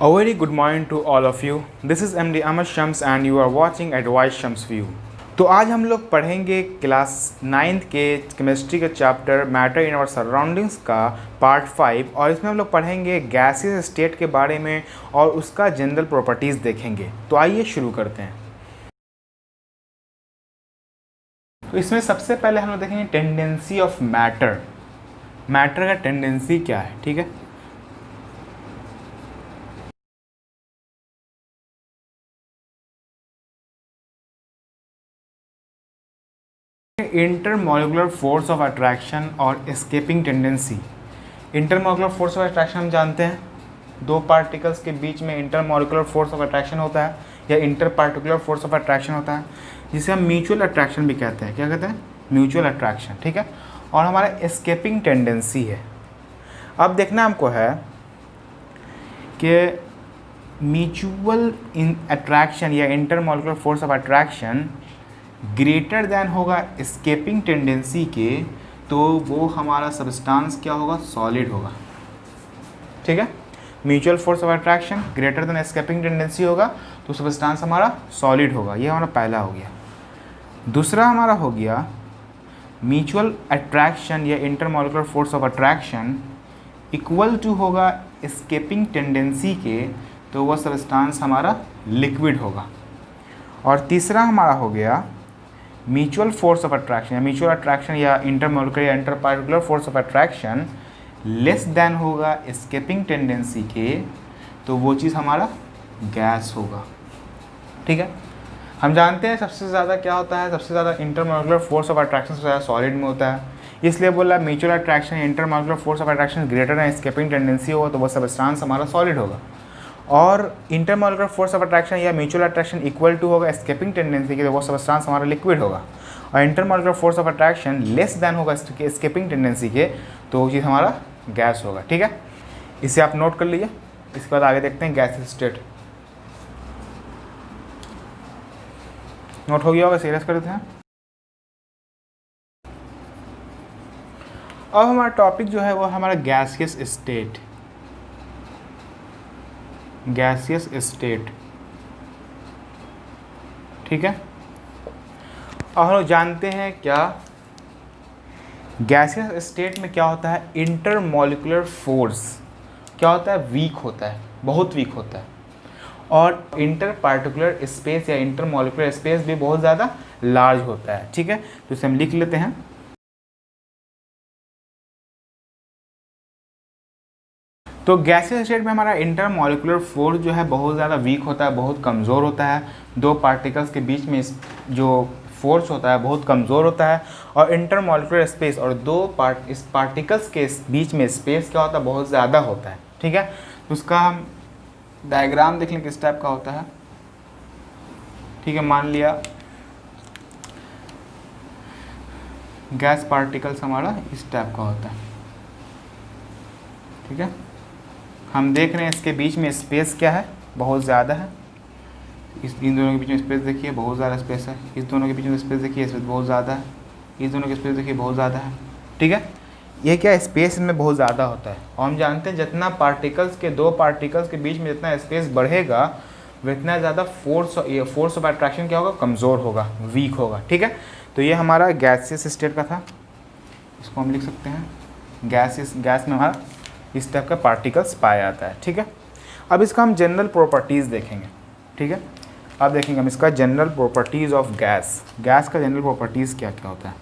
A very good morning to all of you. This is MD Ahmad Shams and you are watching Advice Shams View. तो आज हम लोग पढ़ेंगे class 9th के chemistry के chapter matter in our surroundings का part 5 और इसमें हम लोग पढ़ेंगे गैसियस स्टेट के बारे में और उसका जनरल प्रॉपर्टीज़ देखेंगे। तो आइए शुरू करते हैं। तो इसमें सबसे पहले हम लोग देखेंगे टेंडेंसी ऑफ मैटर। मैटर का टेंडेंसी क्या है, ठीक है। इंटरमॉलिकुलर फोर्स ऑफ अट्रैक्शन और escaping tendency. Intermolecular force of attraction हम जानते हैं, दो पार्टिकल्स के बीच में इंटरमॉलिकुलर फोर्स ऑफ अट्रैक्शन होता है या inter particular force of attraction होता है, जिसे हम म्यूचुअल अट्रैक्शन भी कहते हैं। क्या कहते हैं? म्यूचुअल अट्रैक्शन, ठीक है। और हमारा एस्केपिंग टेंडेंसी है। अब देखना हमको है कि म्यूचुअल अट्रैक्शन या intermolecular force of attraction greater than होगा एस्केपिंग टेंडेंसी के, तो वो हमारा सब्सटेंस क्या होगा? सॉलिड होगा, ठीक है। Mutual force of attraction greater than escaping tendency होगा तो सब्सटेंस हमारा सॉलिड होगा। ये हमारा पहला हो गया। दूसरा हमारा हो गया म्यूचुअल अट्रैक्शन या intermolecular force of attraction equal to होगा एस्केपिंग टेंडेंसी के, तो वह सब्सटेंस हमारा लिक्विड होगा। और तीसरा हमारा हो गया म्यूचुअल फोर्स ऑफ अट्रैक्शन या म्यूचुअल अट्रैक्शन या इंटरमॉलिकुलर या inter particular force of attraction less than होगा एस्केपिंग टेंडेंसी के, तो वो चीज़ हमारा गैस होगा, ठीक है। हम जानते हैं सबसे ज़्यादा क्या होता है, सबसे ज़्यादा इंटरमॉलिकुलर फोर्स ऑफ अट्रैक्शन सबसे ज़्यादा सॉलिड में होता है, इसलिए बोला mutual attraction intermolecular force of attraction greater than escaping tendency होगा तो वो सब्सटेंस हमारा सॉलिड होगा। और इंटरमॉलिकुलर फोर्स ऑफ अट्रैक्शन या म्यूचुअल अट्रैक्शन इक्वल टू होगा एस्केपिंग टेंडेंसी के, तो वो सब्सटेंस हमारा लिक्विड होगा। और intermolecular force of attraction less than होगा एस्केपिंग टेंडेंसी के, तो वो चीज़ हमारा गैस होगा, ठीक है। इसे आप नोट कर लीजिए। इसके बाद आगे देखते हैं गैस स्टेट। नोट हो गया होगा, सीरियस कर देते हैं। अब हमारा टॉपिक जो है वो हमारा गैसियस स्टेट। गैसियस स्टेट, ठीक है। और हम लोग जानते हैं क्या गैसियस स्टेट में क्या होता है? इंटरमॉलिकुलर फोर्स क्या होता है? वीक होता है, बहुत वीक होता है। और इंटर पार्टिकुलर स्पेस या इंटरमॉलिकुलर स्पेस भी बहुत ज़्यादा लार्ज होता है, ठीक है। तो इसे हम लिख लेते हैं। तो गैसियस स्टेट में हमारा इंटरमॉलिकुलर फोर्स जो है बहुत ज़्यादा वीक होता है, बहुत कमज़ोर होता है। दो पार्टिकल्स के बीच में जो फोर्स होता है बहुत कमज़ोर होता है। और इंटरमॉलिकुलर स्पेस और इस पार्टिकल्स के बीच में स्पेस क्या होता है? बहुत ज़्यादा होता है, ठीक है। तो उसका हम डायग्राम देख लें किस टाइप का होता है, ठीक है। मान लिया गैस पार्टिकल्स हमारा इस टाइप का होता है, ठीक है। हम देख रहे हैं इसके बीच में स्पेस क्या है? बहुत ज़्यादा है। इन दोनों के बीच में स्पेस देखिए, बहुत ज़्यादा स्पेस है। इस दोनों के बीच में स्पेस देखिए, स्पेस बहुत ज़्यादा है। इस दोनों की स्पेस देखिए, बहुत ज़्यादा है, ठीक है। ये क्या है? स्पेस में बहुत ज़्यादा होता है। और हम जानते हैं जितना दो पार्टिकल्स के बीच में जितना स्पेस बढ़ेगा उतना ज़्यादा फोर्स ऑफ अट्रैक्शन क्या होगा? कमज़ोर होगा, वीक होगा, ठीक है। तो ये हमारा गैसियस स्टेट का था। इसको हम लिख सकते हैं गैस में हमारा इस टाइप का पार्टिकल्स पाया जाता है, ठीक है। अब इसका हम जनरल प्रॉपर्टीज़ देखेंगे, ठीक है। अब देखेंगे हम इसका general properties of gas. Gas का जनरल प्रॉपर्टीज़ क्या क्या होता है?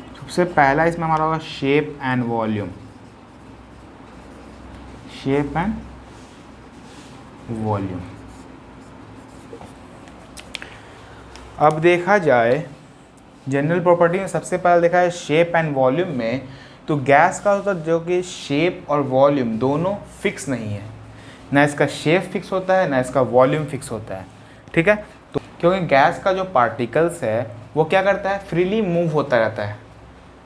सबसे पहला इसमें हमारा होगा shape and volume. Shape and volume. अब देखा जाए जनरल प्रॉपर्टी में सबसे पहले देखा है शेप एंड वॉल्यूम में, तो गैस का होता है जो कि शेप और वॉल्यूम दोनों फिक्स नहीं है। ना इसका शेप फिक्स होता है ना इसका वॉल्यूम फिक्स होता है, ठीक है। तो क्योंकि गैस का जो पार्टिकल्स है वो क्या करता है? फ्रीली मूव होता रहता है।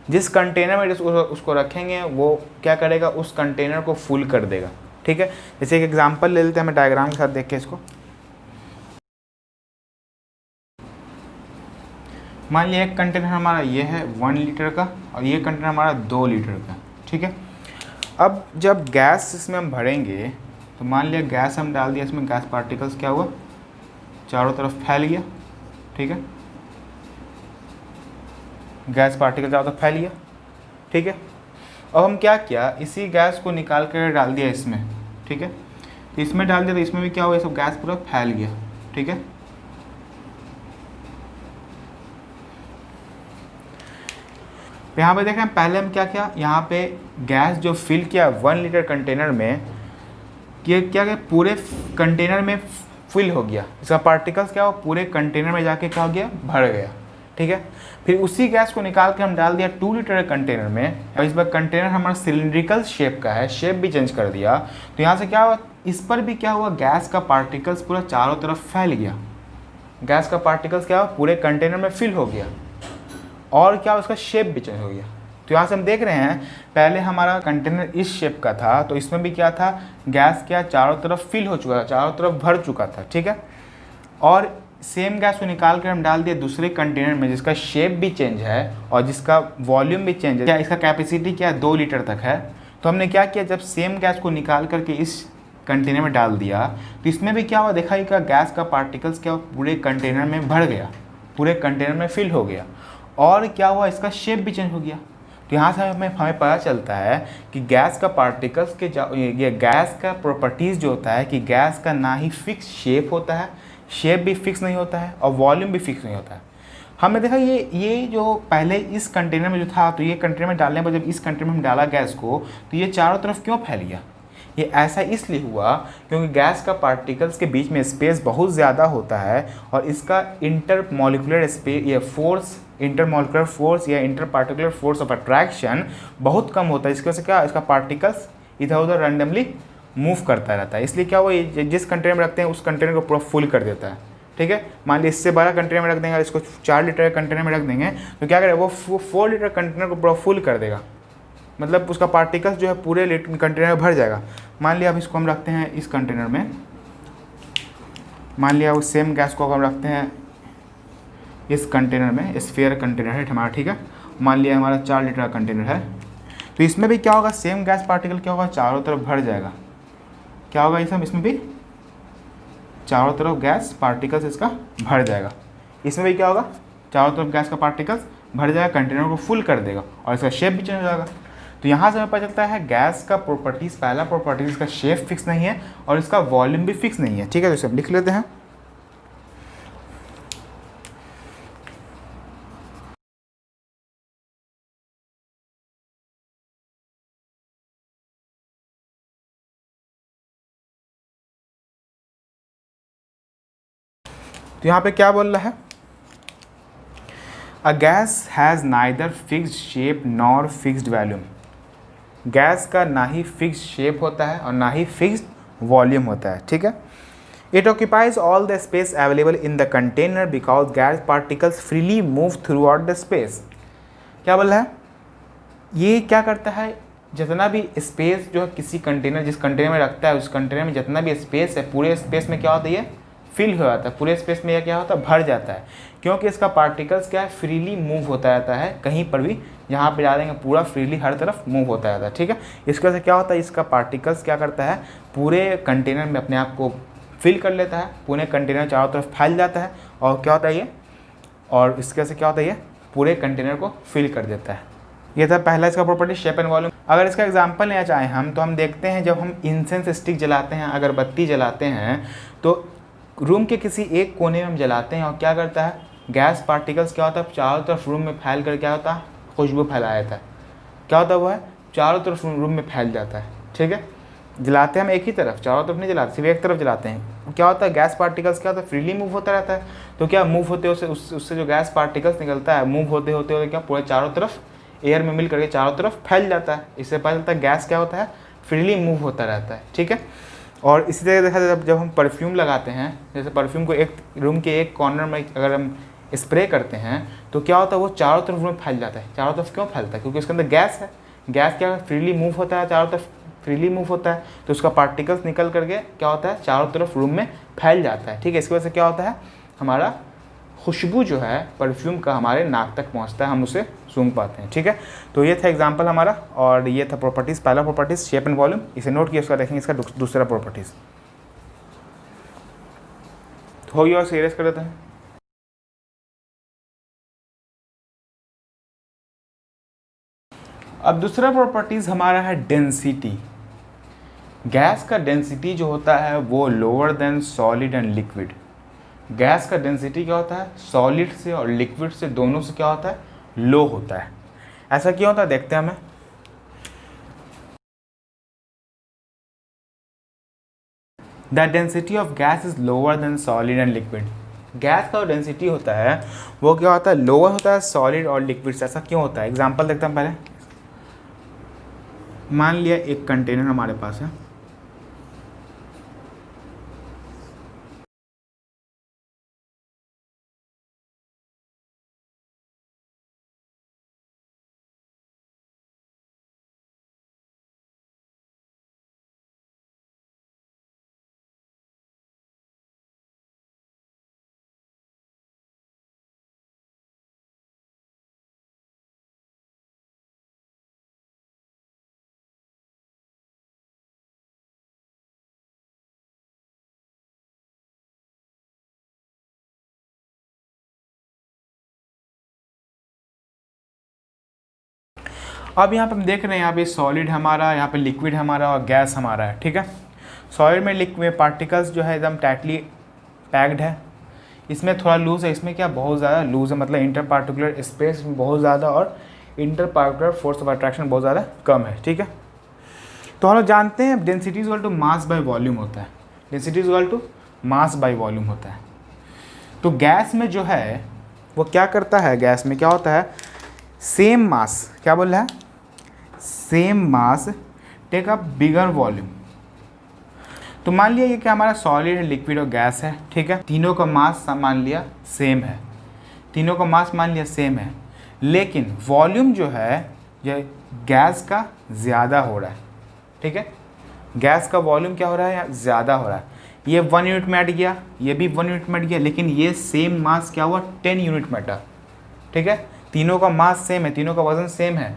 जिस कंटेनर में उसको रखेंगे वो क्या करेगा? उस कंटेनर को फुल कर देगा, ठीक है। जैसे एक एग्जांपल ले लेते हैं हमें डायग्राम के साथ देख के इसको। मान लिया एक कंटेनर हमारा ये है 1 लीटर का और ये कंटेनर हमारा 2 लीटर का, ठीक है। अब जब गैस इसमें हम भरेंगे तो मान लिया गैस हम डाल दिया, इसमें गैस पार्टिकल्स क्या हुआ, चारों तरफ फैल गया, ठीक है, गैस पार्टिकल चारों तरफ फैल गया, ठीक है। अब हम क्या किया, इसी गैस को निकाल कर डाल दिया इसमें, ठीक है, तो इसमें डाल दिया तो इसमें भी क्या हुआ, ये सब गैस पूरा फैल गया, ठीक है। यहाँ पे देखें पहले हम क्या किया, यहाँ पे गैस जो फिल किया 1 लीटर कंटेनर में, ये क्या किया, पूरे कंटेनर में फिल हो गया, इसका पार्टिकल्स क्या हो, पूरे कंटेनर में जाके क्या हो गया, भर गया, ठीक है। फिर उसी गैस को निकाल के हम डाल दिया 2 लीटर कंटेनर में, और इस बार कंटेनर हमारा सिलिंड्रिकल शेप का है, शेप भी चेंज कर दिया, तो यहाँ से क्या हुआ, इस पर भी क्या हुआ, गैस का पार्टिकल्स पूरा चारों तरफ फैल गया, गैस का पार्टिकल्स क्या हुआ, पूरे कंटेनर में फिल हो गया, और क्या उसका शेप भी चेंज हो गया। तो यहाँ से हम देख रहे हैं पहले हमारा कंटेनर इस शेप का था, तो इसमें भी क्या था, गैस क्या चारों तरफ फिल हो चुका था, चारों तरफ भर चुका था, ठीक है। और सेम गैस को निकाल कर हम डाल दिए दूसरे कंटेनर में जिसका शेप भी चेंज है और जिसका वॉल्यूम भी चेंज है, क्या इसका कैपेसिटी क्या 2 लीटर तक है। तो हमने क्या किया, जब सेम गैस को निकाल करके इस कंटेनर में डाल दिया तो इसमें भी क्या हुआ, देखा कि गैस का पार्टिकल्स क्या पूरे कंटेनर में भर गया, पूरे कंटेनर में फिल हो गया, और क्या हुआ, इसका शेप भी चेंज हो गया। तो यहाँ से हमें पता चलता है कि गैस का पार्टिकल्स के ये गैस का प्रॉपर्टीज़ जो होता है कि गैस का ना ही फिक्स शेप होता है, शेप भी फिक्स नहीं होता है, और वॉल्यूम भी फिक्स नहीं होता है। हमने देखा ये जो पहले इस कंटेनर में जो था, तो ये कंटेनर में डालने पर जब इस कंटेनर में हम डाला गैस को, तो ये चारों तरफ क्यों फैल गया, ये ऐसा इसलिए हुआ क्योंकि गैस का पार्टिकल्स के बीच में स्पेस बहुत ज़्यादा होता है, और इसका इंटरमॉलिक्यूलर स्पेस या फोर्स, इंटरमॉलिक्यूलर फोर्स या inter particular force of attraction बहुत कम होता है। इसकी वजह से क्या, इसका पार्टिकल्स इधर उधर रैंडमली मूव करता रहता है। इसलिए क्या हुआ, ये जिस कंटेनर में रखते हैं उस कंटेनर को पूरा फुल कर देता है, ठीक है। मान लीजिए इससे बड़ा कंटेनर में रख देंगे, इसको 4 लीटर कंटेनर में रख देंगे, तो क्या करेगा, वो 4 लीटर कंटेनर को पूरा फुल कर देगा, मतलब उसका पार्टिकल्स जो है पूरे कंटेनर में भर जाएगा। मान लिया अब इसको हम रखते हैं इस कंटेनर में, मान लिया उस सेम गैस को हम रखते हैं इस कंटेनर में, स्फीयर कंटेनर है हमारा, ठीक है। मान लिया हमारा 4 लीटर का कंटेनर है, तो इसमें भी क्या होगा, सेम गैस पार्टिकल क्या होगा, चारों तरफ भर जाएगा। क्या होगा इसमें भी चारों तरफ गैस पार्टिकल्स इसका भर जाएगा, इसमें भी क्या होगा, चारों तरफ गैस का पार्टिकल्स भर जाएगा, कंटेनर को फुल कर देगा, और इसका शेप भी चेंज हो जाएगा। तो यहाँ से हमें पता चलता है गैस का प्रॉपर्टीज़, पहला प्रॉपर्टीज़ इसका शेप फिक्स नहीं है और इसका वॉल्यूम भी फिक्स नहीं है, ठीक है। तो इसे हम लिख लेते हैं। तो यहाँ पे क्या बोल रहा है, a gas has neither fixed shape nor fixed volume, gas का ना ही फिक्स शेप होता है और ना ही फिक्स्ड वॉल्यूम होता है, ठीक है। It occupies all the space available in the container because gas particles freely move through out the space. क्या बोल रहा है, ये क्या करता है, जितना भी स्पेस जो है किसी कंटेनर, जिस कंटेनर में रखता है उस कंटेनर में जितना भी स्पेस है, पूरे स्पेस में क्या होता है, ये फिल हो जाता है, पूरे स्पेस में यह क्या होता है, भर जाता है, क्योंकि इसका पार्टिकल्स क्या है, फ्रीली मूव होता रहता है, कहीं पर भी यहाँ पे डालेंगे पूरा फ्रीली हर तरफ मूव होता रहता है, ठीक है। इसकी वजह से क्या होता है, इसका पार्टिकल्स क्या करता है, पूरे कंटेनर में अपने आप को फिल कर लेता है, पूरे कंटेनर चारों तरफ फैल जाता है, और क्या होता है ये, और इसकी वजह से क्या होता है, ये पूरे कंटेनर को फिल कर देता है। ये था पहला इसका प्रॉपर्टी, शेप एंड वॉल्यूम। अगर इसका एग्जांपल लेना चाहें हम, तो हम देखते हैं जब हम इंसेंस स्टिक जलाते हैं, अगरबत्ती जलाते हैं, तो रूम के किसी एक कोने में हम जलाते हैं, और क्या करता है, गैस पार्टिकल्स क्या होता है, चारों तरफ रूम में फैल कर क्या होता है, खुशबू फैलाया जाता है। क्या होता है, वो है चारों तरफ रूम में फैल जाता है, ठीक है। जलाते हैं हम एक ही तरफ, चारों तरफ नहीं जलाते, सिर्फ एक तरफ जलाते हैं। क्या होता है, गैस पार्टिकल्स क्या होता है, फ्रीली मूव होता रहता है, तो क्या मूव होते उससे जो गैस पार्टिकल्स निकलता है, मूव होते होते क्या पूरे चारों तरफ एयर में मिल करके चारों तरफ फैल जाता है। इससे पता चलता है गैस क्या होता है, फ्रीली मूव होता रहता है, ठीक है। और इसी तरह देखा जाए, जब हम परफ्यूम लगाते हैं, जैसे परफ्यूम को एक रूम के एक कॉर्नर में अगर हम स्प्रे करते हैं, तो क्या होता है, वो चारों तरफ में फैल जाता है। चारों तरफ क्यों फैलता है, क्योंकि उसके अंदर गैस है, गैस क्या फ्रीली मूव होता है, चारों तरफ फ्रीली मूव होता है, तो उसका पार्टिकल्स निकल करके क्या होता है, चारों तरफ रूम में फैल जाता है, ठीक है। इसकी वजह से क्या होता है, हमारा खुशबू जो है परफ्यूम का हमारे नाक तक पहुंचता है, हम उसे सूंघ पाते हैं। ठीक है, तो ये था एग्जांपल हमारा, और ये था प्रॉपर्टीज़। पहला प्रॉपर्टीज़ शेप एंड वॉल्यूम, इसे नोट किया, उसका देखेंगे इसका दूसरा प्रॉपर्टीज़। तो हो गया, और सीरियस कर देते हैं। अब दूसरा प्रॉपर्टीज़ हमारा है डेंसिटी। गैस का डेंसिटी जो होता है वो lower than solid and liquid. Gas का डेंसिटी क्या होता है, सॉलिड से और लिक्विड से दोनों से क्या होता है, लो होता है। ऐसा क्यों होता है देखते हैं हमें। The density of gas is lower than solid and liquid. Gas का जो डेंसिटी होता है वो क्या होता है, लोअर होता है सॉलिड और लिक्विड से। ऐसा क्यों होता है, एग्जाम्पल देखते हैं पहले। मान लिया एक कंटेनर हमारे पास है, अब यहाँ पे हम देख रहे हैं, यहाँ पे सॉलिड हमारा, यहाँ पे लिक्विड हमारा और गैस हमारा है। ठीक है, सॉलिड में लिक्विड पार्टिकल्स जो है एकदम टाइटली पैक्ड है, इसमें थोड़ा लूज है, इसमें क्या बहुत ज़्यादा लूज है, मतलब इंटर पार्टिकुलर स्पेस बहुत ज़्यादा और inter particular force of attraction बहुत ज़्यादा कम है। ठीक है, तो हम लोग जानते हैं density is equal to mass by volume होता है। Density is equal to mass by volume होता है। तो गैस में जो है वो क्या करता है, गैस में क्या होता है, सेम मास, क्या बोल रहा है, same mass take a bigger volume. तो मान लिया ये क्या हमारा सॉलिड है, लिक्विड और गैस है। ठीक है, तीनों का मास मान लिया सेम है, तीनों का मास मान लिया सेम है, लेकिन वॉल्यूम जो है ये गैस का ज़्यादा हो रहा है। ठीक है, गैस का वॉल्यूम क्या हो रहा है, ज़्यादा हो रहा है। ये 1 यूनिट में हट गया, ये भी 1 यूनिट में हट गया, लेकिन ये सेम मास क्या हुआ, 10 यूनिट में हटा। ठीक है, तीनों का मास सेम है, तीनों का वजन सेम है।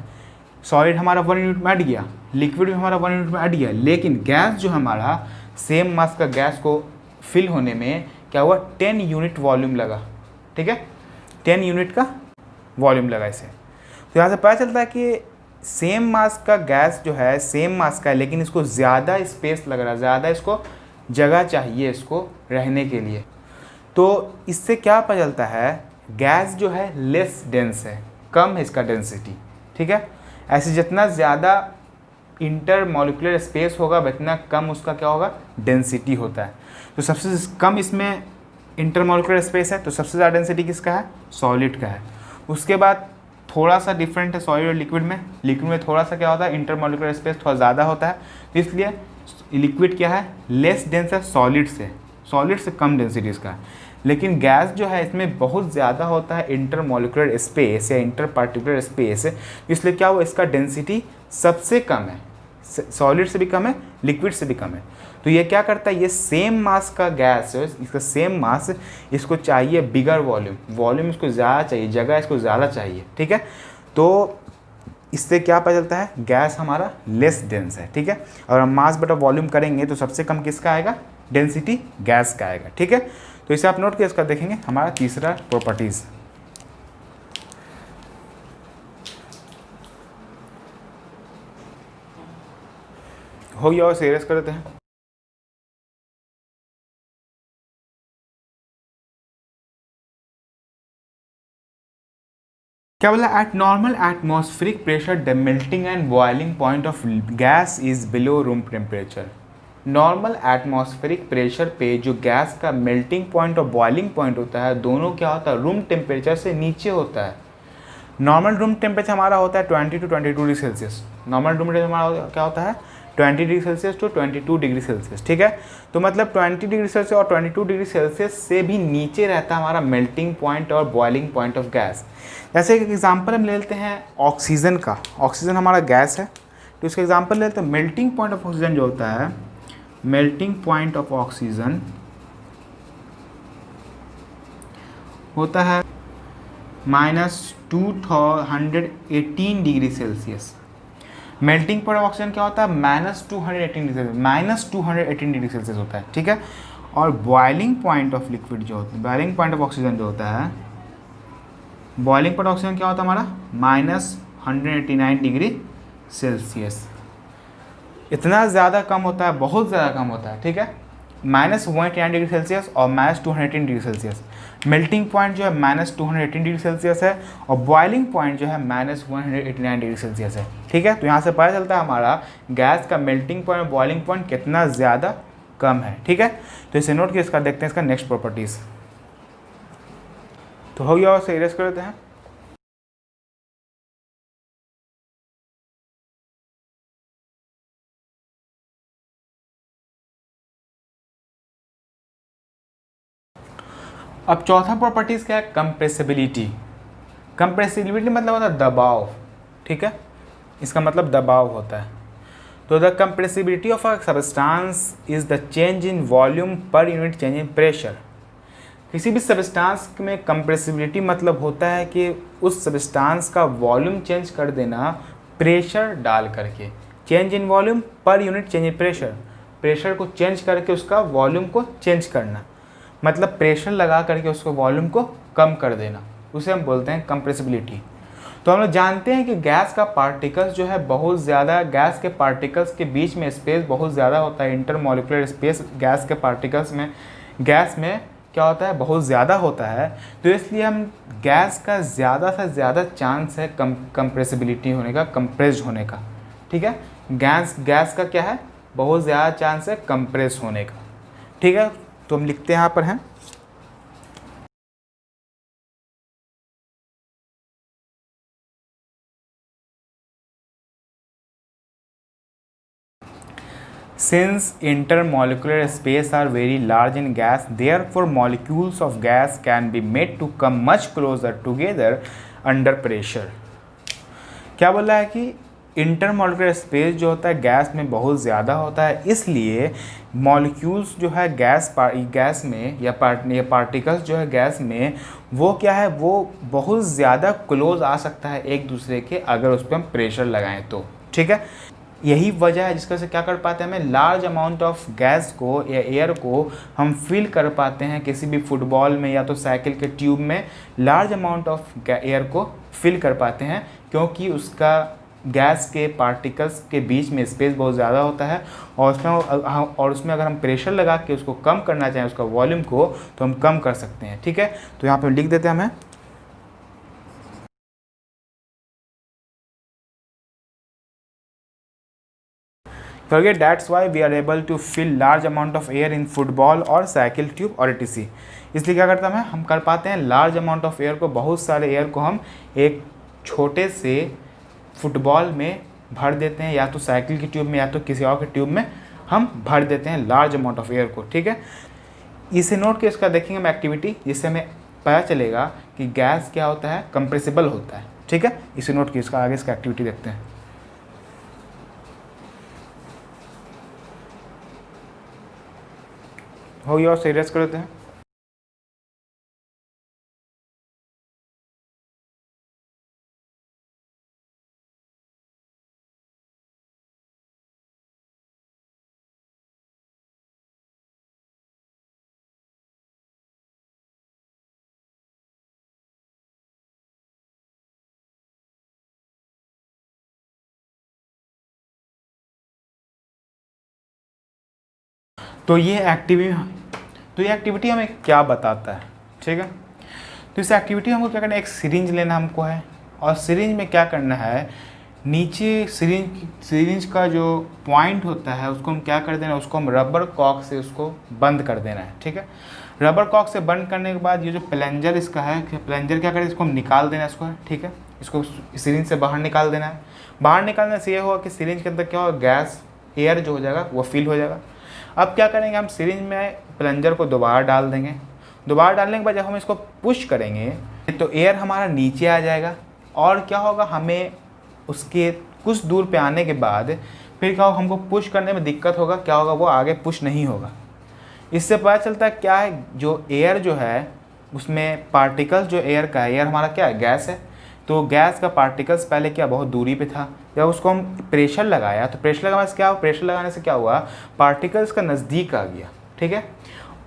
सॉलिड हमारा 1 यूनिट में हट गया, लिक्विड भी हमारा 1 यूनिट में हट गया, लेकिन गैस जो हमारा सेम मास का गैस को फिल होने में क्या हुआ, 10 यूनिट वॉल्यूम लगा। ठीक है, 10 यूनिट का वॉल्यूम लगा इसे। तो यहाँ से पता चलता है कि सेम मास का गैस जो है सेम मास का है, लेकिन इसको ज़्यादा स्पेस लग रहा है, ज़्यादा इसको जगह चाहिए इसको रहने के लिए। तो इससे क्या पता चलता है, गैस जो है लेस डेंस है, कम है इसका डेंसिटी। ठीक है, ऐसे जितना ज़्यादा इंटर मॉलिक्यूलर स्पेस होगा उतना कम उसका क्या होगा, डेंसिटी होता है। तो सबसे कम इसमें इंटर मॉलिक्यूलर स्पेस है, तो सबसे ज़्यादा डेंसिटी किसका है, सॉलिड का है। उसके बाद थोड़ा सा डिफरेंट है सॉलिड और लिक्विड में, लिक्विड में थोड़ा सा क्या होता है, इंटर मॉलिक्यूलर स्पेस थोड़ा ज़्यादा होता है, तो इसलिए लिक्विड क्या है, लेस डेंस है सॉलिड से कम डेंसिटी इसका है। लेकिन गैस जो है इसमें बहुत ज़्यादा होता है इंटर मॉलिक्यूलर स्पेस या इंटर पार्टिकुलर स्पेस, इसलिए क्या हुआ, इसका डेंसिटी सबसे कम है, सॉलिड से भी कम है, लिक्विड से भी कम है। तो ये क्या करता है, ये सेम मास का गैस है, इसका सेम मास, इसको चाहिए बिगर वॉल्यूम इसको ज़्यादा चाहिए, जगह इसको ज़्यादा चाहिए। ठीक है, तो इससे क्या पता चलता है, गैस हमारा लेस डेंस है। ठीक है, और हम मास बटा वॉल्यूम करेंगे तो सबसे कम किसका आएगा, डेंसिटी गैस का आएगा। ठीक है, तो इसे आप नोट किया, इसका देखेंगे हमारा तीसरा प्रॉपर्टीज़। हो गया, और सीरियस कर देते हैं। क्या बोला, eight normal atmospheric pressure the melting and boiling point of gas is below room temperature. Normal atmospheric pressure पे जो गैस का मेल्टिंग पॉइंट और बॉइलिंग पॉइंट होता है, दोनों क्या होता है, रूम टेम्परेचर से नीचे होता है। नॉर्मल रूम टेम्परेचर हमारा होता है 20 to 22 degree Celsius. Normal room temperature हमारा क्या होता है, 20 degree Celsius to 22 degree Celsius. ठीक है, तो मतलब 20 डिग्री सेल्सियस और 22 डिग्री सेल्सियस से भी नीचे रहता है हमारा मेल्टिंग पॉइंट और बॉइलिंग पॉइंट ऑफ गैस। जैसे एक एग्जांपल हम ले लेते हैं ऑक्सीजन का, ऑक्सीजन हमारा गैस है, तो इसका एग्जांपल ले लेते हैं। मेल्टिंग पॉइंट ऑफ ऑक्सीजन जो होता है, मेल्टिंग पॉइंट ऑफ ऑक्सीजन होता है -218 degree Celsius. Melting point of oxygen क्या होता है, -218 डिग्री सेल्सियस, -218 डिग्री सेल्सियस होता है, ठीक है। और बॉइलिंग पॉइंट ऑफ लिक्विड जो होता है, बॉइलिंग पॉइंट ऑफ ऑक्सीजन जो होता है, बॉइलिंग पॉइंट ऑफ ऑक्सीजन क्या होता है हमारा, -189 डिग्री सेल्सियस। इतना ज़्यादा कम होता है, बहुत ज़्यादा कम होता है, ठीक है। -189 डिग्री सेल्सियस और -218 डिग्री सेल्सियस। मेल्टिंग पॉइंट जो है -218 डिग्री सेल्सियस है और बॉइलिंग पॉइंट जो है -189 डिग्री सेल्सियस है, ठीक है। तो यहाँ से पता चलता है हमारा गैस का मेल्टिंग पॉइंट और बॉइलिंग पॉइंट कितना ज़्यादा कम है, ठीक है। तो इसे नोट किया, इसका देखते हैं इसका नेक्स्ट प्रॉपर्टीज़। तो हो गया, और इसे इरेज कर देते हैं। अब चौथा प्रॉपर्टीज़ क्या है, कंप्रेसिबिलिटी। कंप्रेसिबिलिटी मतलब होता है दबाव, ठीक है, इसका मतलब दबाव होता है। तो the compressibility of a substance is the change in volume per unit change in pressure. किसी भी सब्सटेंस में कंप्रेसिबिलिटी मतलब होता है कि उस सब्सटेंस का वॉल्यूम चेंज कर देना प्रेशर डाल करके। Change in volume per unit change in pressure, pressure को चेंज करके उसका वॉल्यूम को चेंज करना, मतलब प्रेशर लगा करके उसको वॉल्यूम को कम कर देना, उसे हम बोलते हैं कंप्रेसिबिलिटी। तो हम लोग जानते हैं कि गैस का पार्टिकल्स जो है बहुत ज़्यादा, गैस के पार्टिकल्स के बीच में स्पेस बहुत ज़्यादा होता है, इंटरमॉलिक्यूलर स्पेस गैस के पार्टिकल्स में, गैस में क्या होता है, बहुत ज़्यादा होता है। तो इसलिए हम गैस का ज़्यादा से ज़्यादा चांस है कंप्रेसिबिलिटी होने का, कंप्रेस्ड होने का, ठीक है। गैस का क्या है, बहुत ज़्यादा चांस है कंप्रेस होने का, ठीक है। तो हम लिखते हैं यहाँ पर हैं, since intermolecular space are very large in gas, therefore molecules of gas can be made to come much closer together under pressure। क्या बोल रहा है कि इंटरमॉलिक्यूलर स्पेस जो होता है गैस में बहुत ज़्यादा होता है, इसलिए मॉलिक्यूल्स जो है गैस में या पार्टिकल्स जो है गैस में, वो क्या है, वो बहुत ज़्यादा क्लोज आ सकता है एक दूसरे के अगर उस पर हम प्रेशर लगाएं तो, ठीक है। यही वजह है जिसकी वजह से क्या कर पाते हैं, हमें लार्ज अमाउंट ऑफ गैस को या एयर को हम फिल कर पाते हैं किसी भी फुटबॉल में या तो साइकिल के ट्यूब में और अमाउंट ऑफ एयर को फिल कर पाते हैं, क्योंकि उसका गैस के पार्टिकल्स के बीच में स्पेस बहुत ज़्यादा होता है और उसमें अगर हम प्रेशर लगा के उसको कम करना चाहें उसका वॉल्यूम को, तो हम कम कर सकते हैं, ठीक है। तो यहाँ पर लिख देते हैं हमें, forget that's why we are able to fill large amount of air in football और साइकिल ट्यूब और etc। इसलिए क्या करता है, हम कर पाते हैं लार्ज अमाउंट ऑफ एयर को, बहुत सारे एयर को हम एक छोटे से फुटबॉल में भर देते हैं, या तो साइकिल की ट्यूब में या तो किसी और के ट्यूब में हम भर देते हैं लार्ज अमाउंट ऑफ एयर को, ठीक है। इसे नोट के इसका देखेंगे हम एक्टिविटी, जिससे हमें पता चलेगा कि गैस क्या होता है, कंप्रेसिबल होता है, ठीक है। इसे नोट के इसका आगे इसका एक्टिविटी देखते हैं। हो गया, और सीरियस कर देते हैं। तो ये एक्टिविटी हमें क्या बताता है, ठीक है। तो इस एक्टिविटी हमको क्या करना है, एक सिरिंज लेना हमको है, और सिरिंज में क्या करना है, नीचे सिरिंज का जो पॉइंट होता है उसको हम क्या कर देना है, उसको हम रबर कॉक से उसको बंद कर देना है, ठीक है। रबर कॉक से बंद करने के बाद ये जो प्लंजर इसका है, प्लंजर क्या करें, इसको हम निकाल देना है इसको, ठीक है। इसको सिरिंज से बाहर निकाल देना है। बाहर निकालने से ये होगा कि सिरिंज के अंदर क्या होगा, गैस एयर जो हो जाएगा वो फिल हो जाएगा। अब क्या करेंगे, हम सिरिंज में प्लंजर को दोबारा डाल देंगे। दोबारा डालने के बाद जब हम इसको पुश करेंगे तो एयर हमारा नीचे आ जाएगा, और क्या होगा, हमें उसके कुछ दूर पे आने के बाद फिर क्या होगा, हमको पुश करने में दिक्कत होगा, क्या होगा, वो आगे पुश नहीं होगा। इससे पता चलता है क्या है, जो एयर जो है उसमें पार्टिकल्स जो एयर का है, एयर हमारा क्या है, गैस है, तो गैस का पार्टिकल्स पहले क्या बहुत दूरी पे था, जब उसको हम प्रेशर लगाया तो प्रेशर लगाने से क्या हुआ, प्रेशर लगाने से क्या हुआ, पार्टिकल्स का नज़दीक आ गया, ठीक है।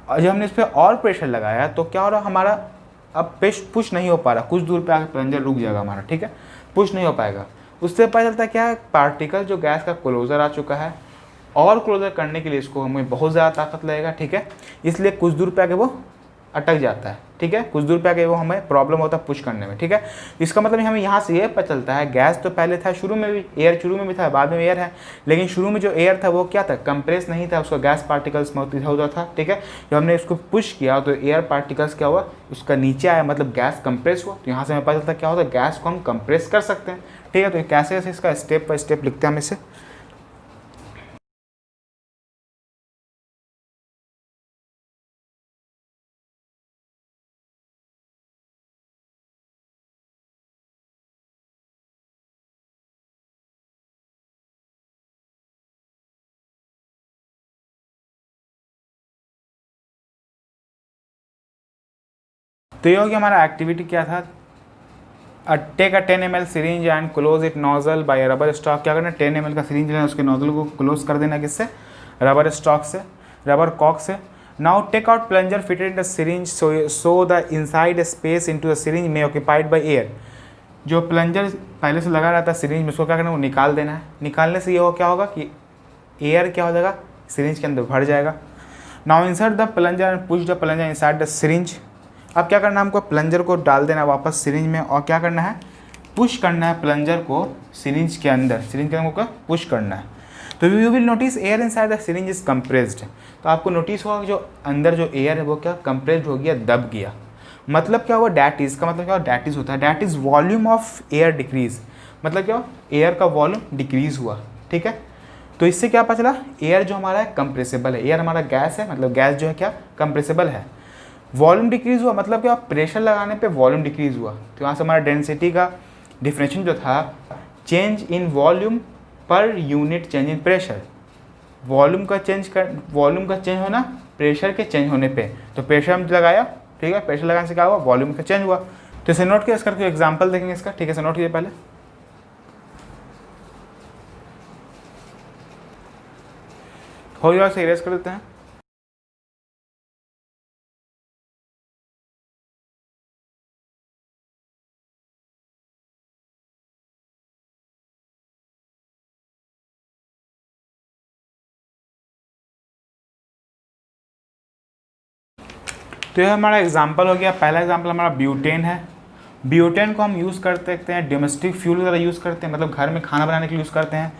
और जब हमने इस पर और प्रेशर लगाया तो क्या हो रहा, हमारा अब पुश नहीं हो पा रहा, कुछ दूर पे आकर प्लंजर रुक जाएगा हमारा, ठीक है, पुश नहीं हो पाएगा। उससे पता चलता है क्या, पार्टिकल जो गैस का क्लोजर आ चुका है, और क्लोजर करने के लिए इसको हमें बहुत ज़्यादा ताकत लगेगा, ठीक है, इसलिए कुछ दूर पे आके वो अटक जाता है, ठीक है, कुछ दूर पे आके वो हमें प्रॉब्लम होता है पुश करने में, ठीक है। इसका मतलब हमें यहाँ से ये पता चलता है, गैस तो पहले था शुरू में भी, एयर शुरू में भी था, बाद में एयर है, लेकिन शुरू में जो एयर था वो क्या था, कंप्रेस नहीं था, उसका गैस पार्टिकल्स में होता था, ठीक है। जब हमने इसको पुश किया तो एयर पार्टिकल्स क्या हुआ, उसका नीचे आया, मतलब गैस कंप्रेस हुआ, तो यहाँ से हमें पता चलता है क्या होता है, गैस को हम कंप्रेस कर सकते हैं, ठीक है। तो कैसे कैसे इसका स्टेप बाय स्टेप लिखते हैं हम इसे। तो ये हो गया हमारा एक्टिविटी क्या था, take a 10 ml syringe and close it nozzle by rubber stock. क्या करना है, 10 ml का सिरिंज लेना, उसके नोजल को क्लोज कर देना, किससे, रबर स्टॉक से, रबर कॉक से। Now take out plunger fitted in the syringe so the inside space into the syringe में ऑक्यूपाइड बाय एयर। जो प्लंजर पहले से लगा रहता है सिरिंज में, उसको क्या करना है, वो निकाल देना है। निकालने से ये हो क्या होगा कि एयर क्या हो जाएगा, सिरिंज के अंदर भर जाएगा। Now insert the plunger and push the plunger inside the syringe. अब क्या करना है, हमको प्लंजर को डाल देना है वापस सिरिंज में, और क्या करना है, पुश करना है प्लंजर को सिरिंज के अंदर, सिरिंज के अंदर को पुश करना है। तो you will notice air inside the syringe is compressed. तो आपको नोटिस होगा कि जो अंदर जो एयर है वो क्या कंप्रेस्ड हो गया, दब गया। मतलब क्या हुआ, डैट इज का मतलब क्या, डैट इज होता है, that is volume of air decrease, मतलब क्या, एयर का वॉल्यूम डिक्रीज हुआ, ठीक है। तो इससे क्या पता चला, एयर जो हमारा है कंप्रेसिबल है, एयर हमारा गैस है, मतलब गैस जो है क्या कंप्रेसिबल है। वॉल्यूम डिक्रीज हुआ मतलब क्या, प्रेशर लगाने पे वॉल्यूम डिक्रीज हुआ। तो यहाँ से हमारा डेंसिटी का डिफरेंशिएशन जो था, change in volume per unit change in pressure. Volume का चेंज होना प्रेशर के चेंज होने पे, तो प्रेशर हम लगाया, ठीक है, प्रेशर लगाने से क्या हुआ, वॉल्यूम का चेंज हुआ। तो इसे नोट किया, इसका कोई एग्जाम्पल देखेंगे इसका, ठीक है, इसे नोट कीजिए पहले। हो गया, इसे इरेज कर देते हैं। तो यह हमारा एग्जाम्पल हो गया। पहला एग्जाम्पल हमारा ब्यूटेन है। ब्यूटेन को हम यूज़ कर सकते हैं डोमेस्टिक फ्यूल वगैरह यूज़ करते हैं, मतलब घर में खाना बनाने के लिए यूज़ करते हैं।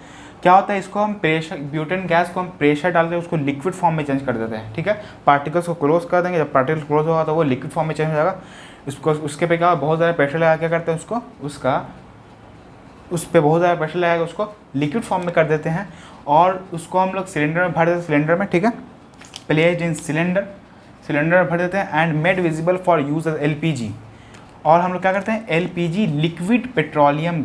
क्या होता है, इसको हम प्रेशर, ब्यूटेन गैस को हम प्रेशर डालते हैं, उसको लिक्विड फॉर्म में चेंज कर देते हैं, ठीक है। पार्टिकल्स को क्लोज कर देंगे, जब पार्टिकल क्लोज होगा तो वो लिक्विड फॉर्म में चेंज हो जाएगा। उसको उसके पे क्या, बहुत ज़्यादा प्रेशर लगा, क्या करते हैं उसको, उस पर बहुत ज़्यादा प्रेशर लगाकर उसको लिक्विड फॉर्म में कर देते हैं, और उसको हम लोग सिलेंडर में भर देते हैं, सिलेंडर में, ठीक है, प्लेस्ड इन सिलेंडर भर देते हैं, and made visible for use as LPG. और हम लोग क्या करते हैं, एलपीजी लिक्विड पेट्रोलियम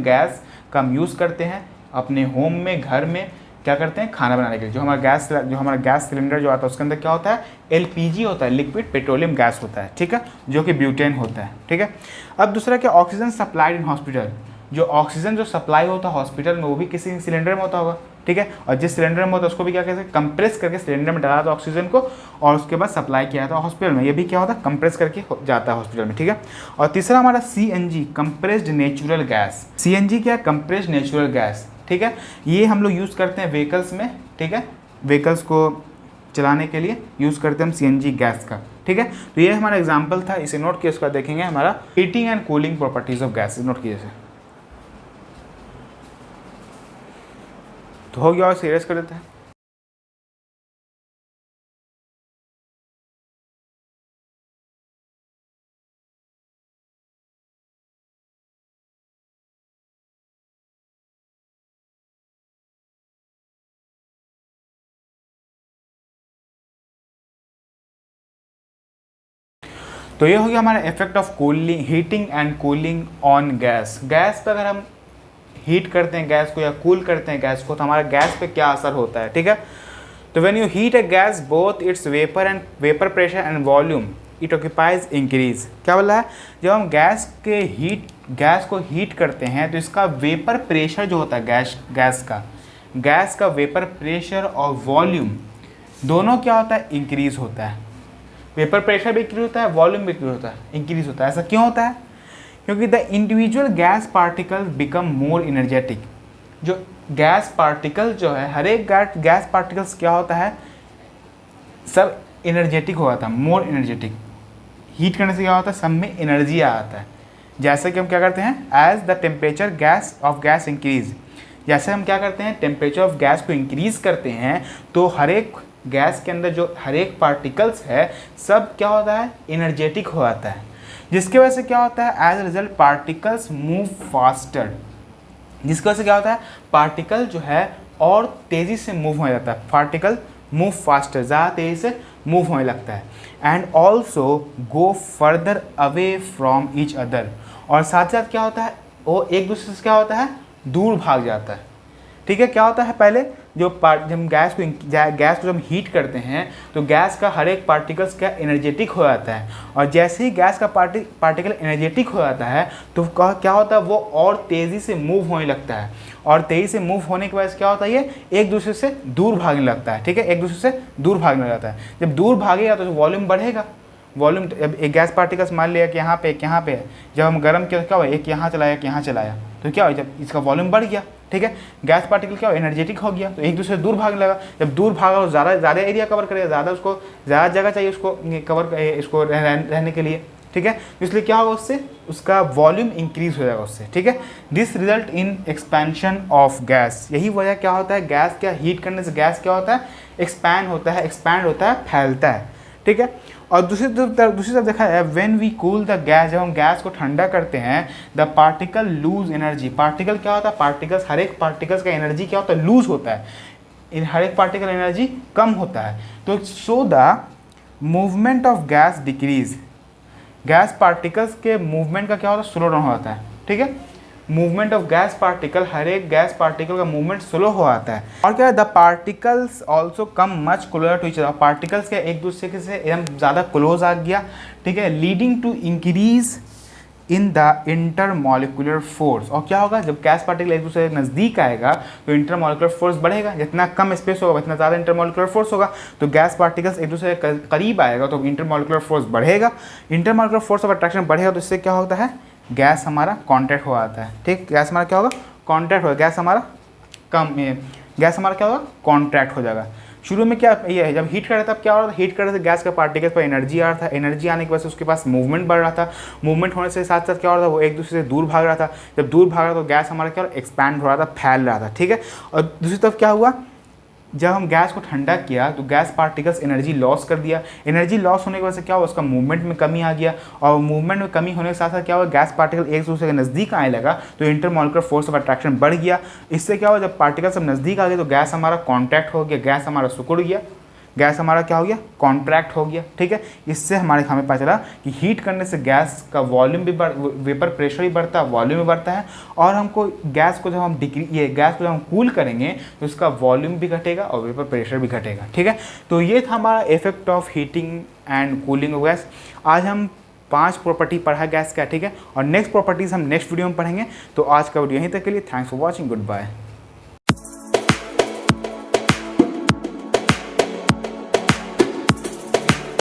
गैस का हम यूज़ करते हैं अपने होम में, घर में, क्या करते हैं, खाना बनाने के लिए। जो हमारा गैस सिलेंडर जो आता है उसके अंदर क्या होता है, एलपीजी होता है, लिक्विड पेट्रोलियम गैस होता है, ठीक है, जो कि ब्यूटेन होता है, ठीक है। अब दूसरा क्या, ऑक्सीजन सप्लाइड इन हॉस्पिटल। जो ऑक्सीजन जो सप्लाई होता है हॉस्पिटल में, वो भी किसी सिलेंडर में होता होगा, ठीक है। और जिस सिलेंडर में होता है उसको भी क्या कहते हैं, कंप्रेस करके सिलेंडर में डाला था ऑक्सीजन को, और उसके बाद सप्लाई किया था हॉस्पिटल में। ये भी क्या होता है, कंप्रेस करके जाता है हॉस्पिटल में, ठीक है। और तीसरा हमारा CNG, compressed natural gas. CNG क्या है, कंप्रेस्ड नेचुरल गैस, ठीक है। ये हम लोग यूज़ करते हैं व्हीकल्स में, ठीक है, व्हीकल्स को चलाने के लिए यूज़ करते हैं हम सीएनजी गैस का, ठीक है। तो ये हमारा एग्जाम्पल था, इसे नोट किया, उसका देखेंगे हमारा heating and cooling properties of gas, note कीजिए। तो हो गया, और सीरियस कर देते हैं। तो ये हो गया हमारा effect of cooling, heating and cooling on gas. Gas पे अगर हम हीट करते हैं गैस को या कूल करते हैं गैस को, तो हमारा गैस पे क्या असर होता है, ठीक है। तो when you heat a gas both it's vapour pressure and volume it occupies increase. क्या बोला है, जब हम गैस को हीट करते हैं तो इसका वेपर प्रेशर जो होता है गैस का वेपर प्रेशर और वॉल्यूम दोनों क्या होता है, इंक्रीज होता है। वेपर प्रेशर भी इंक्रीज होता है, वॉल्यूम भी इंक्रीज होता है। ऐसा क्यों होता है, क्योंकि the individual gas particle become more energetic. जो गैस पार्टिकल जो है, हर एक गैस पार्टिकल्स क्या होता है, सब एनर्जेटिक हो जाता है, मोर एनर्जेटिक। हीट करने से क्या होता है, सब में एनर्जी आता है। जैसे कि हम क्या करते हैं, as the temperature of gas increase, जैसे हम क्या करते हैं, टेम्परेचर ऑफ गैस को इंक्रीज करते हैं तो हर एक गैस के अंदर जो हर एक पार्टिकल्स है सब क्या होता है, एनर्जेटिक हो जाता है। जिसकी वजह से क्या होता है, as a result particles move faster. जिसकी वजह से क्या होता है, पार्टिकल जो है और तेज़ी से मूव होने लगता है, पार्टिकल मूव फास्टर, ज़्यादा तेज़ी से मूव होने लगता है। And also go further away from each other, और साथ साथ क्या होता है, वो एक दूसरे से क्या होता है, दूर भाग जाता है। ठीक है, क्या होता है, पहले जब गैस को जब हीट करते हैं तो गैस का हर एक पार्टिकल्स क्या एनर्जेटिक हो जाता है, और जैसे ही गैस का पार्टिकल एनर्जेटिक हो जाता है तो क्या होता है, वो और तेज़ी से मूव होने लगता है, और तेज़ी से मूव होने की वजह से क्या होता है, ये एक दूसरे से दूर भागने लगता है। ठीक है, एक दूसरे से दूर भागने लगता है। जब दूर भागेगा तो वॉल्यूम बढ़ेगा। वॉल्यूम, अब एक गैस पार्टिकल्स मान लिया कि यहाँ पे एक यहाँ पे है, जब हम गर्म किया क्या हुआ, एक यहाँ चलाया एक यहाँ चलाया तो क्या हुआ, जब इसका वॉल्यूम बढ़ गया। ठीक है, गैस पार्टिकल क्या हो, एनर्जेटिक हो गया तो एक दूसरे से दूर भागने लगा। जब दूर भागा तो ज़्यादा एरिया कवर करेगा, ज़्यादा जगह चाहिए उसको इसको रहने के लिए। ठीक है, इसलिए क्या होगा, उससे उसका वॉल्यूम इंक्रीज हो जाएगा उससे। ठीक है, this result in expansion of gas. यही वजह क्या होता है, गैस क्या हीट करने से गैस क्या होता है, एक्सपैंड होता है, फैलता है। ठीक है, और दूसरी तरफ देखा है, when we cool the gas, जब हम गैस को ठंडा करते हैं, the particle lose energy. Particle क्या होता है, पार्टिकल्स, हर एक पार्टिकल्स का एनर्जी क्या होता है, लूज होता है, हर एक पार्टिकल एनर्जी कम होता है। तो so the movement of gas decrease, gas particles के मूवमेंट का क्या होता है, स्लो डाउन होता है। ठीक है, मूवमेंट ऑफ गैस पार्टिकल, हर एक गैस पार्टिकल का मूवमेंट स्लो हो आता है। और क्या है, the particles also come much closer to each other, particles के एक दूसरे से एकदम ज़्यादा क्लोज आ गया। ठीक है, leading to increase in the intermolecular force. और क्या होगा, जब गैस पार्टिकल एक दूसरे के नज़दीक आएगा तो इंटरमॉलिक्यूलर फोर्स बढ़ेगा। जितना कम स्पेस होगा उतना ज़्यादा इंटरमॉलिक्यूलर फोर्स होगा। तो गैस पार्टिकल्स एक दूसरे के करीब आएगा तो इंटरमॉलिक्यूलर फोर्स बढ़ेगा। इंटरमॉलिक्यूलर फोर्स ऑफ अट्रैक्शन बढ़ेगा तो इससे क्या होता है, गैस हमारा कॉन्ट्रैक्ट हो जाता है। ठीक, गैस हमारा क्या होगा, कॉन्ट्रैक्ट होगा, गैस हमारा क्या होगा, कॉन्ट्रैक्ट हो जाएगा। शुरू में क्या ये है, जब हीट कर रहा था तब क्या हो रहा था, हीट कर रहे थे गैस के पार्टिकल्स पर एनर्जी आ रहा था, एनर्जी आने की वजह से उसके पास मूवमेंट बढ़ रहा था, मूवमेंट होने से साथ साथ क्या हो रहा था, वो एक दूसरे से दूर भाग रहा था। जब दूर भाग रहा था तो गैस हमारा क्या एक्सपैंड हो रहा था, फैल रहा था। ठीक है, और दूसरी तरफ क्या हुआ, जब हम गैस को ठंडा किया तो गैस पार्टिकल्स एनर्जी लॉस कर दिया। एनर्जी लॉस होने की वजह से क्या हुआ, उसका मूवमेंट में कमी आ गया, और मूवमेंट में कमी होने के साथ साथ क्या हुआ, गैस पार्टिकल एक दूसरे के नज़दीक आने लगा तो इंटरमॉलिक्यूलर फोर्स ऑफ अट्रैक्शन बढ़ गया। इससे क्या हुआ, जब पार्टिकल सब नज़दीक आ गए तो गैस हमारा कॉन्ट्रैक्ट हो गया, गैस हमारा सिकुड़ गया, गैस हमारा क्या हो गया, कॉन्ट्रैक्ट हो गया। ठीक है, इससे हमें पता चला कि हीट करने से गैस का वॉल्यूम भी वेपर प्रेशर भी बढ़ता है, वॉल्यूम भी बढ़ता है, और हमको गैस को जब हम गैस को जब हम कूल करेंगे तो उसका वॉल्यूम भी घटेगा और वेपर प्रेशर भी घटेगा। ठीक है, तो ये था हमारा effect of heating and cooling of gas. आज हम 5 प्रॉपर्टी पढ़ा गैस का। ठीक है, और नेक्स्ट प्रॉपर्टीज़ हम नेक्स्ट वीडियो में पढ़ेंगे। तो आज का वीडियो यहीं तक के लिए, thanks for watching, good bye.